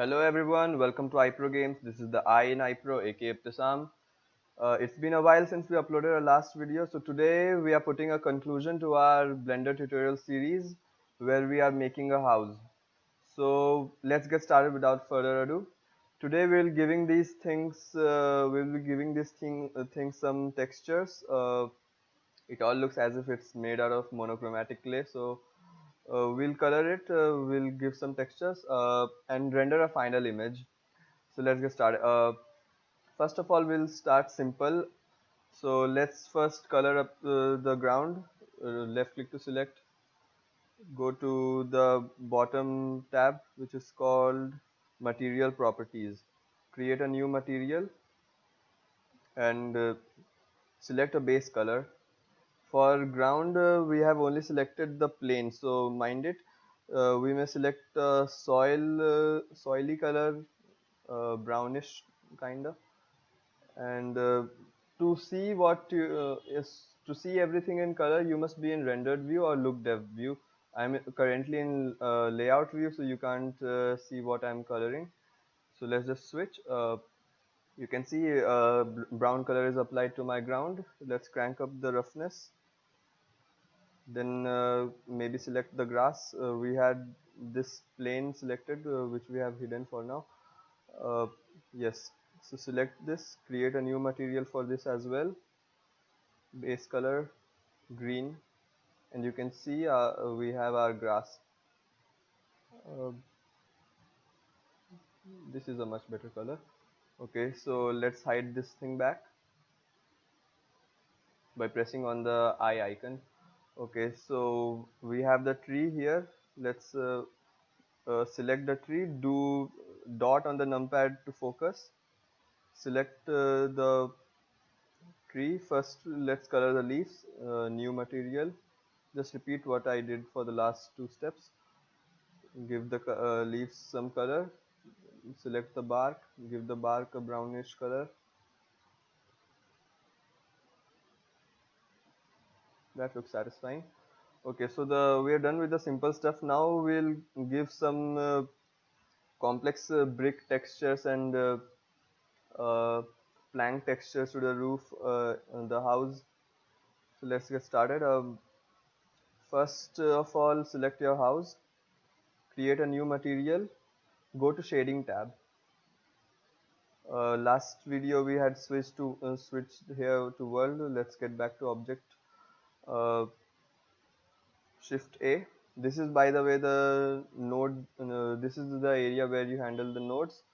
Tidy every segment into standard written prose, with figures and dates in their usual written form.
Hello everyone, welcome to iPro Games. This is the I in iPro, aka Ibtisam. It's been a while since we uploaded our last video, so today we are putting a conclusion to our Blender tutorial series where we are making a house. So let's get started without further ado. Today we'll be giving things some textures. It all looks as if it's made out of monochromatic clay, so we'll color it, we'll give some textures and render a final image. So let's get started. First of all, we'll start simple. So let's first color up the ground. Left click to select, go to the bottom tab which is called material properties, create a new material and select a base color. For ground, we have only selected the plane, so mind it. We may select soily color, brownish kind of, and to see to see everything in color, you must be in rendered view or look depth view. I'm currently in layout view, so you can't see what I'm coloring. So let's just switch. You can see brown color is applied to my ground. Let's crank up the roughness. Then maybe select the grass. We had this plane selected, which we have hidden for now. Uh, yes, so select this, create a new material for this as well. Base color green, and you can see we have our grass. Uh, this is a much better color. Okay, so let's hide this thing back by pressing on the eye icon. Okay, so we have the tree here. Let's select the tree, do dot on the numpad to focus, select the tree. First let's color the leaves, new material, just repeat what I did for the last two steps. Give the leaves some color, select the bark, give the bark a brownish color. That looks satisfying. Okay, so we are done with the simple stuff. Now we'll give some complex brick textures and uh, plank textures to the roof on the house. So let's get started. First of all, select your house, create a new material, go to shading tab. Last video we had switched here to world. Let's get back to object. Uh, Shift A. This is, by the way, the node. This is the area where you handle the nodes.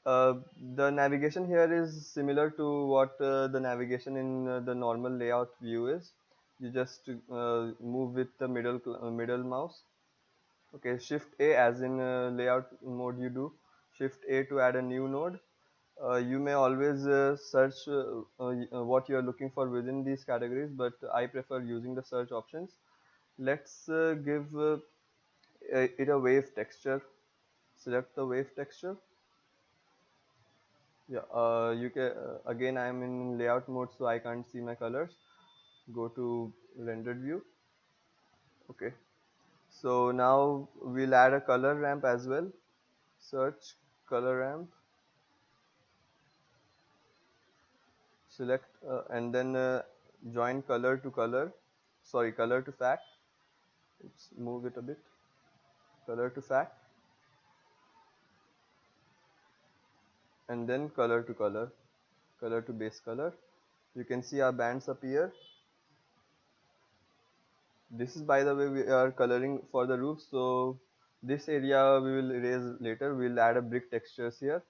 The navigation here is similar to what the navigation in the normal layout view is. You just move with the middle mouse. Okay, Shift A as in layout mode you do. Shift A to add a new node. You may always search what you are looking for within these categories, but I prefer using the search options. Let's give it a wave texture. Select the wave texture. Yeah, you can again I am in layout mode, so I can't see my colors. Go to rendered view. Okay, so now we'll add a color ramp as well. Search color ramp, select and then join color to color. Sorry, color to fact. Let's move it a bit. Color to fact, and then color to color, color to base color. You can see our bands appear. This is, by the way, we are coloring for the roof, so this area we will erase later. We'll add a brick textures here.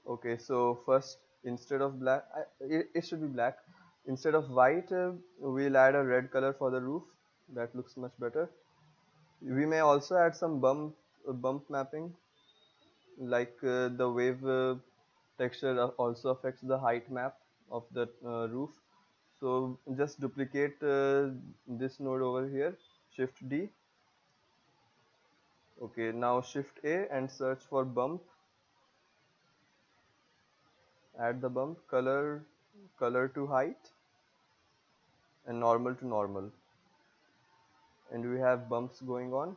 Okay, so first, instead of black, it should be black. Instead of white, we'll add a red color for the roof. That looks much better. We may also add some bump mapping, like the wave texture also affects the height map of the roof. So just duplicate this node over here, Shift D. Okay, now Shift A and search for bump. Add the bump, color to height, and normal to normal. And we have bumps going on.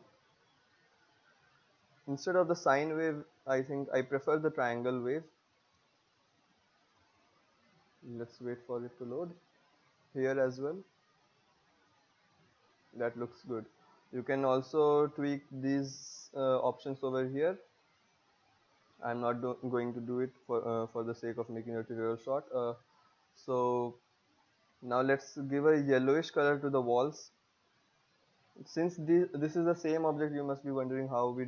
instead of the sine wave, I think I prefer the triangle wave. Let's wait for it to load. Here as well, that looks good. You can also tweak these options over here. I'm not going to do it for the sake of making a tutorial short. So now let's give a yellowish color to the walls. Since this is the same object, you must be wondering how we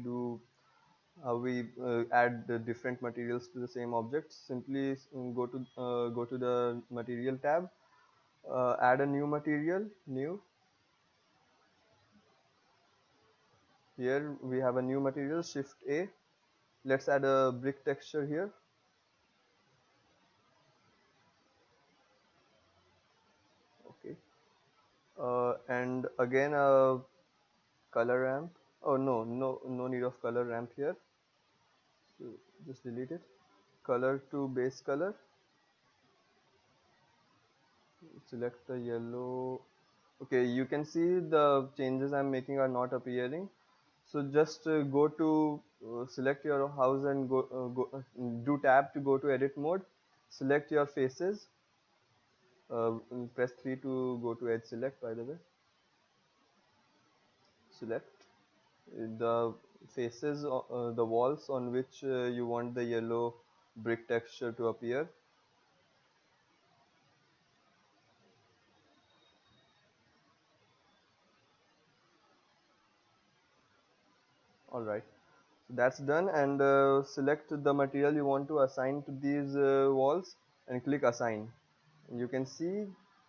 add the different materials to the same object. Simply go to the material tab, add a new material, new. Here we have a new material, Shift A. Let's add a brick texture here. Okay. And again a color ramp. Oh no need of color ramp here. So just delete it. Color to base color. Select the yellow. Okay, you can see the changes I'm making are not appearing. So just go to select your house and do tab to go to edit mode. Select your faces. Press 3 to go to edge select, by the way. Select the faces, the walls on which you want the yellow brick texture to appear. Alright, so that's done, and select the material you want to assign to these walls and click assign. And you can see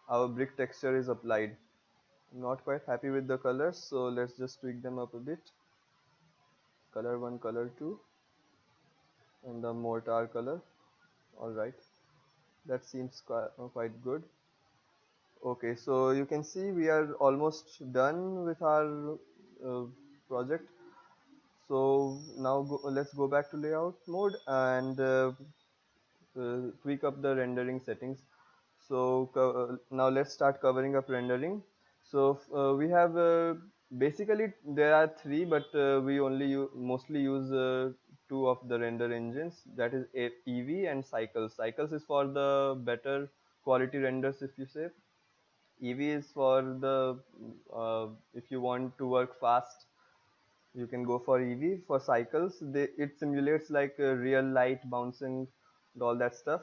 our brick texture is applied. I'm not quite happy with the colors, so let's just tweak them up a bit. Color 1, color 2, and the mortar color. Alright, that seems quite good. Okay, so you can see we are almost done with our uh, project. So now let's go back to layout mode and tweak up the rendering settings. So now let's start covering up rendering. So we have basically there are three, but we only mostly use two of the render engines. That is Eevee and Cycles. Cycles is for the better quality renders, if you say. Eevee is for the if you want to work fast, you can go for Eevee. For Cycles, it simulates like real light bouncing and all that stuff.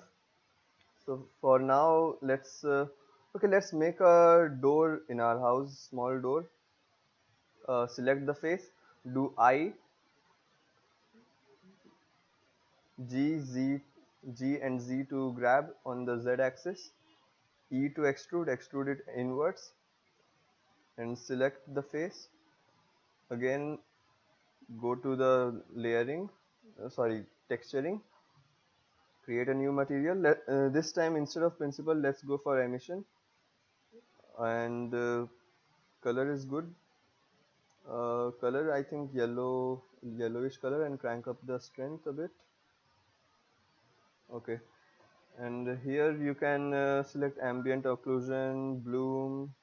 So for now, let's make a door in our house, small door. Select the face, do G, Z, G and Z to grab on the Z axis, E to extrude, extrude it inwards, and select the face. Again, go to the layering, texturing, create a new material. This time instead of principle, let's go for emission, and color is good. Color, I think yellowish color, and crank up the strength a bit. Okay, and here you can select ambient occlusion, bloom,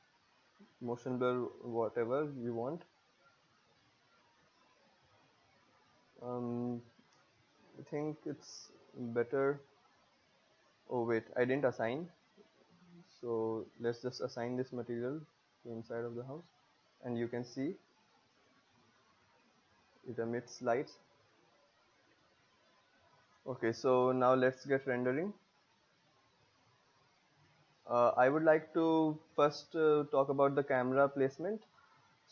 motion blur, whatever you want. I think it's better. Oh wait, I didn't assign. So let's just assign this material to inside of the house, and you can see it emits lights. Okay, so now let's get rendering. I would like to first talk about the camera placement.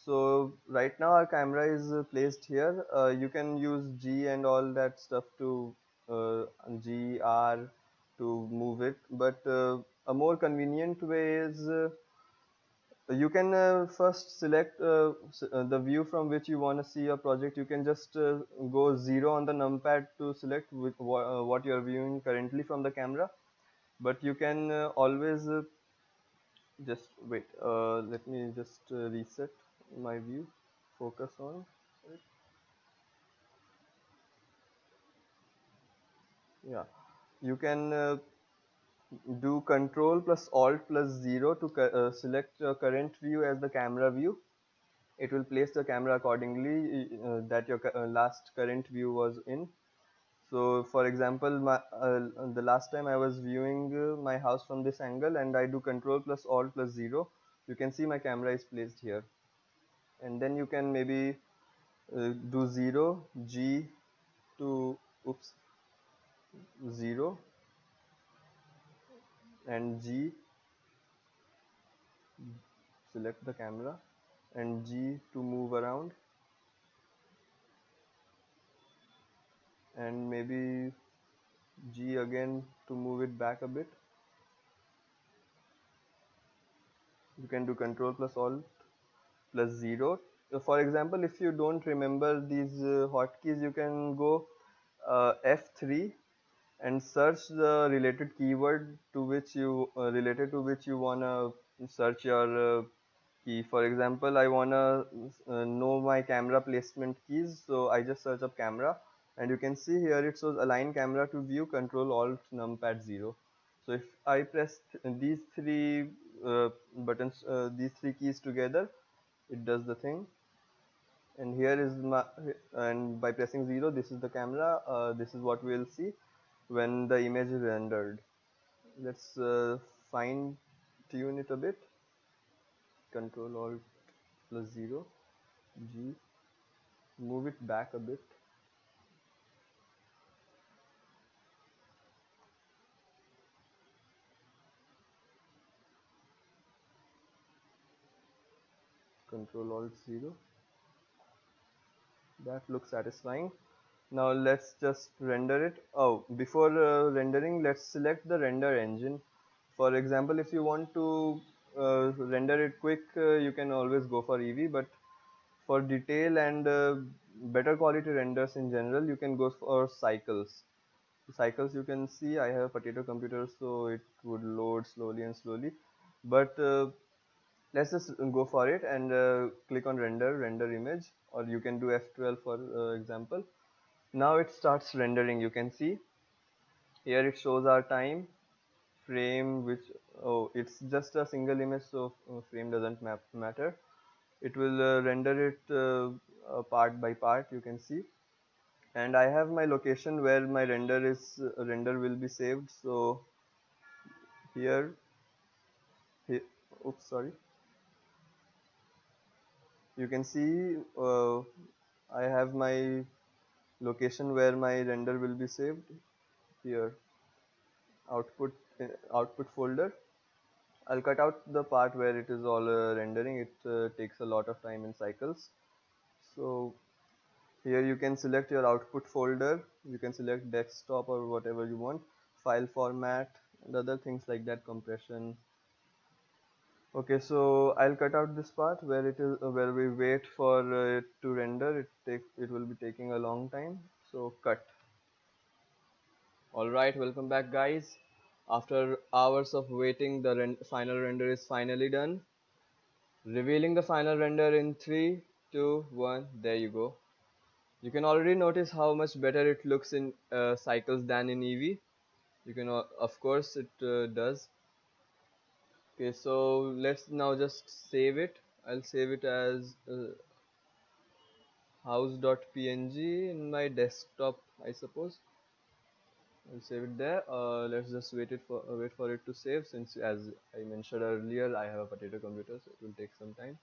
So right now our camera is placed here. You can use G and all that stuff to uh, G, R to move it, but a more convenient way is you can first select the view from which you want to see your project. You can just go 0 on the numpad to select what you're viewing currently from the camera, but you can always just wait. Let me just reset my view. Focus on it. Yeah, you can do Control plus Alt plus 0 to select your current view as the camera view. it will place the camera accordingly that your last current view was in. So for example, the last time I was viewing my house from this angle, and I do control plus alt plus 0, you can see my camera is placed here. And then you can maybe do 0 G to oops 0 and G, select the camera, and G to move around, and maybe G again to move it back a bit. You can do control plus alt plus 0. For example, if you don't remember these hotkeys, you can go F3 and search the related keyword to which you related to which you wanna search your key. For example, I wanna know my camera placement keys, so I just search up camera, and you can see here it shows align camera to view, control alt numpad 0. So if I press these three buttons, these three keys together, it does the thing. And here is my, and by pressing 0, this is the camera. This is what we'll see when the image is rendered. Let's fine tune it a bit. Control alt plus 0 G, move it back a bit. Control alt 0, that looks satisfying. Now let's just render it. Oh, before rendering, let's select the render engine. For example, if you want to render it quick, you can always go for Eevee, but for detail and better quality renders in general, you can go for Cycles. Cycles, you can see I have a potato computer, so it would load slowly and slowly. But let's just go for it and click on render image, or you can do F12 for example. Now it starts rendering. You can see here it shows our time frame, which, oh, it's just a single image, so frame doesn't matter. It will render it part by part, you can see. And I have my location where my render will be saved. So here, here, oops, sorry, you can see I have my location where my render will be saved here, output output folder. I'll cut out the part where it is all rendering. It takes a lot of time in Cycles. So here you can select your output folder. You can select desktop or whatever you want, file format and other things like that, compression. Okay, so I'll cut out this part where it is where we wait for it to render. It will be taking a long time. So cut. Alright, welcome back guys. After hours of waiting, the final render is finally done. Revealing the final render in 3, 2, 1, there you go. You can already notice how much better it looks in Cycles than in Eevee. You can, of course, it does. Okay, so let's now just save it. I'll save it as house.png in my desktop, I suppose. I'll save it there. Let's just wait for it to save, since as I mentioned earlier, I have a potato computer, so it will take some time.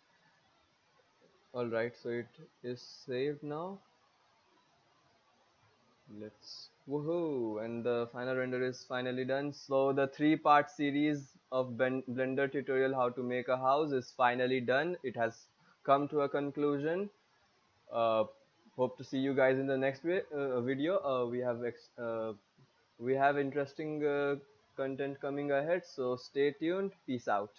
Alright, so it is saved now. Let's woohoo, and the final render is finally done. So the 3-part series of Blender tutorial how to make a house is finally done. It has come to a conclusion. uh, Hope to see you guys in the next video. We have interesting content coming ahead, so stay tuned. Peace out.